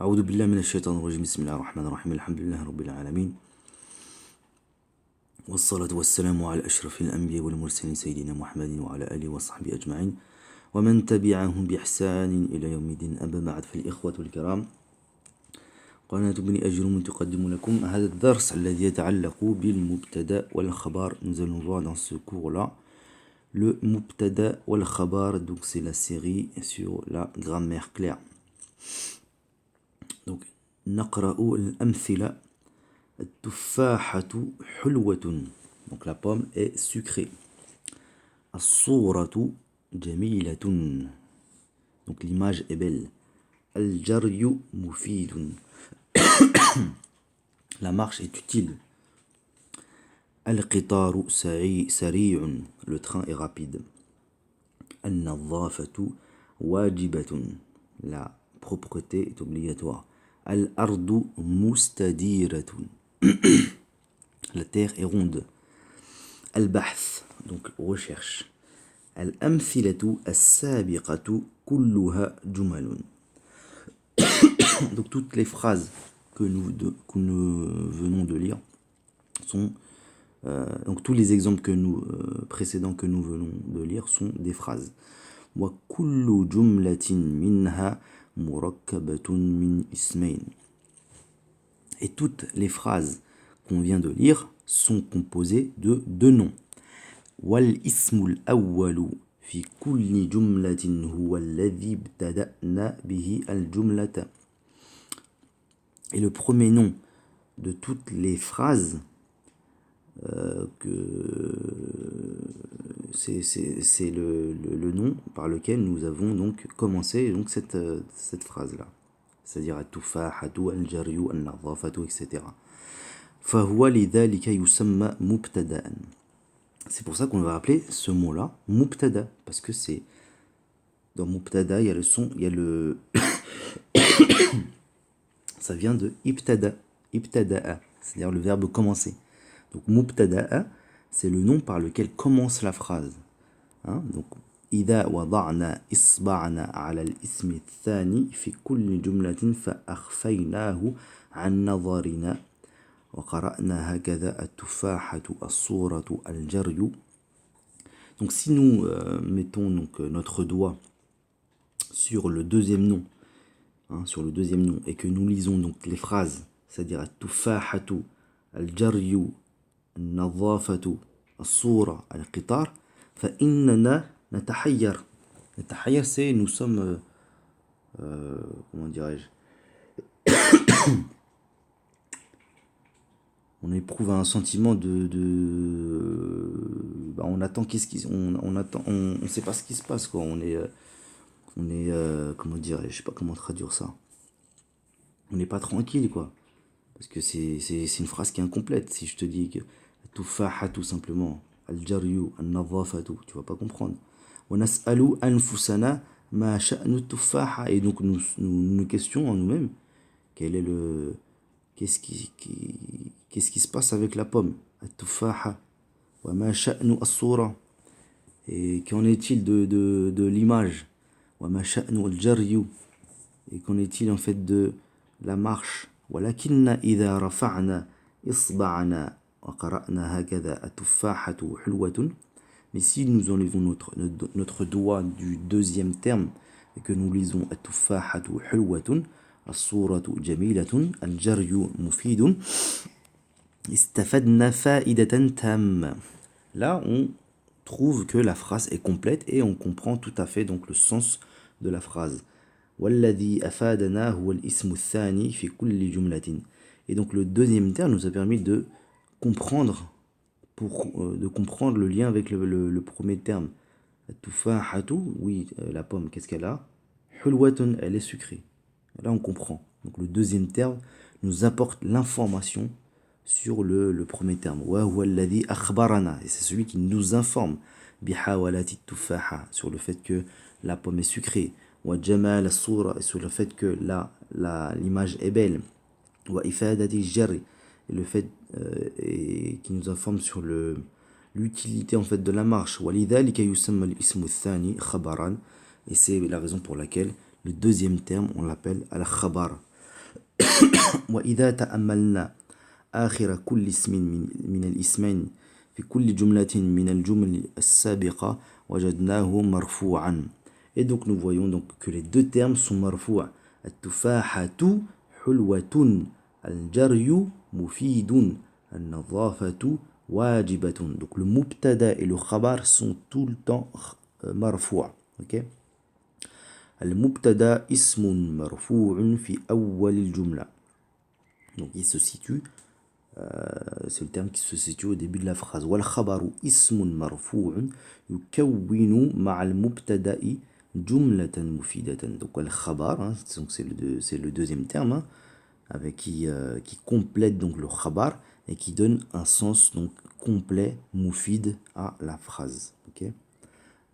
أعوذ بالله من الشيطان الرجيم بسم الله الرحمن الرحيم الحمد لله رب العالمين والصلاة والسلام على أشرف الأنبياء والمرسلين سيدنا محمد وعلى آله وصحبه أجمعين ومن تبعهم بإحسان إلى يوم الدين أما بعد فالإخوة الكرام قناة ابن أجروم تقدم لكم هذا الدرس الذي يتعلق بالمبتدأ والخبر. Nous allons voir dans ce cours-là le mubtada wal khabar, donc c'est la série sur la grammaire claire. Donc نقرأ الأمثلة. التفاحة حلوة, donc la pomme est sucrée. الصورة جميلة, donc l'image est belle. الجري مفيد, la marche est utile. القطار سريع, le train est rapide. النظافة واجبة, la propreté est obligatoire. الأرض مستديرة, la terre est ronde. البحث, donc recherche. الأمثلة السابقة كلها جمل, donc toutes les phrases que nous venons de lire sont donc tous les exemples précédents que nous venons de lire sont des phrases. وكل جملة منها مركبة من اسمين, et toutes les phrases qu'on vient de lire sont composées de deux noms. والاسم الأول في كل جملة هو الذي ابتدأنا به الجملة, et le premier nom de toutes les phrases c'est le nom par lequel nous avons donc commencé donc cette phrase-là, c'est-à-dire التفاحة الجري النظافة etc. فهو لذلك يسمى مبتدأ. C'est pour ça qu'on va appeler ce mot-là mubtada, parce que c'est dans mubtada il y a le son, il y a le ça vient de ibtada, ibtada'a, c'est-à-dire le verbe commencer. Donc mubtada'a, c'est le nom par lequel commence la phrase. Donc إذا وضعنا إصبعنا على الاسم الثاني في كل جملة فأخفيناه عن نظرنا وقرأنا هكذا التفاحة الصورة الجري. Donc si nous mettons donc notre doigt sur le deuxième nom, et que nous lisons donc les phrases, c'est-à-dire التفاحة الجري النظافة الصورة القطار, فإننا نتحير. نتحير, c'est nous sommes comment dirais-je, on éprouve un sentiment on attend on sait pas ce qui se passe quoi, on est comment dirais-je, je sais pas comment traduire ça, on n'est pas tranquille quoi, parce que c'est une phrase qui est incomplète. Si je te dis que tufaha tout simplement al-jaryu an-nadhafatu, tu vas pas comprendre. Wa nas'alu anfusana ma sha'nu tufaha, et donc nous questionnons en nous-mêmes quel est le qu'est-ce qui se passe avec la pomme, at-tufaha, wa ma sha'nu as-sura, et qu'en est-il de l'image, wa ma sha'nu al-jaryu, et qu'en est-il en fait de la marche. ولكن إذا رفعنا إصبعنا وقرأنا هكذا التفاحة حلوة, mais si nous enlevons notre doigt du deuxième terme et que nous lisons التفاحة حلوة الصورة جميلة الجري مفيد استفدنا فائدة تامة, là on trouve que la phrase est complète et on comprend tout à fait donc le sens de la phrase. والذي أفادنا هو الاسم الثاني في كل جملة, et donc le deuxième terme nous a permis de comprendre le lien avec le premier terme. التفاحة, oui, la pomme, qu'est-ce qu'elle a? حلوة, elle est sucrée. Là on comprend. Donc le deuxième terme nous apporte l'information sur le premier terme. وهو الذي أخبرنا, et c'est celui qui nous informe بحاولة التفاحة, sur le fait que la pomme est sucrée. وجمال الصورة, sur le fait que l'image est belle. وإفادة الجر, et le fait qui nous informe sur l'utilité en fait de la marche. ولذلك يسمى الاسم الثاني خبرا, et c'est la raison pour laquelle le deuxième terme on l'appelle al-khabar. وإذا تأملنا آخر كل اسم من الاسمين في كل جملة من الجمل السابقة وجدناه مرفوعا. Et donc nous voyons donc que les deux termes sont marfou'. التفاحة حلوة, الجري مفيد, النظافة واجبة. Donc le mubtada et le khabar sont tout le temps marfou'. Ok. المبتدا اسم مرفوع في أول الجملة. Donc il se situe, c'est le terme qui se situe au début de la phrase. والخبر اسم مرفوع يكون مع المبتدا جملة مفيدة. Donc الخبر, hein, c'est le deuxième terme, hein, avec qui complète donc le khabar et qui donne un sens donc complet, mufid à la phrase. Okay.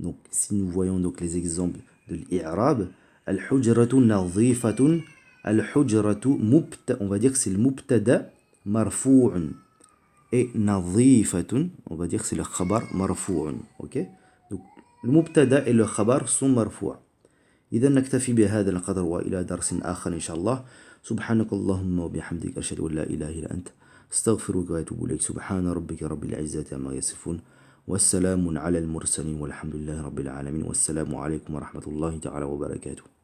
Donc si nous voyons donc les exemples de l'I'rab, al-hujratu nadhifatun, al-hujratu on va dire que c'est le mubtada marfu'un, et nadhifatun, on va dire que c'est le khabar marfu'un. Ok. Donc le mubtada et le khabar sont marfu'. إذا نكتفي بهذا القدر وإلى درس آخر إن شاء الله. سبحانك اللهم وبحمدك أشهد أن لا إله إلا أنت استغفرك وأتوب إليك. سبحان ربك رب العزة عما يصفون والسلام على المرسلين والحمد لله رب العالمين والسلام عليكم ورحمة الله تعالى وبركاته.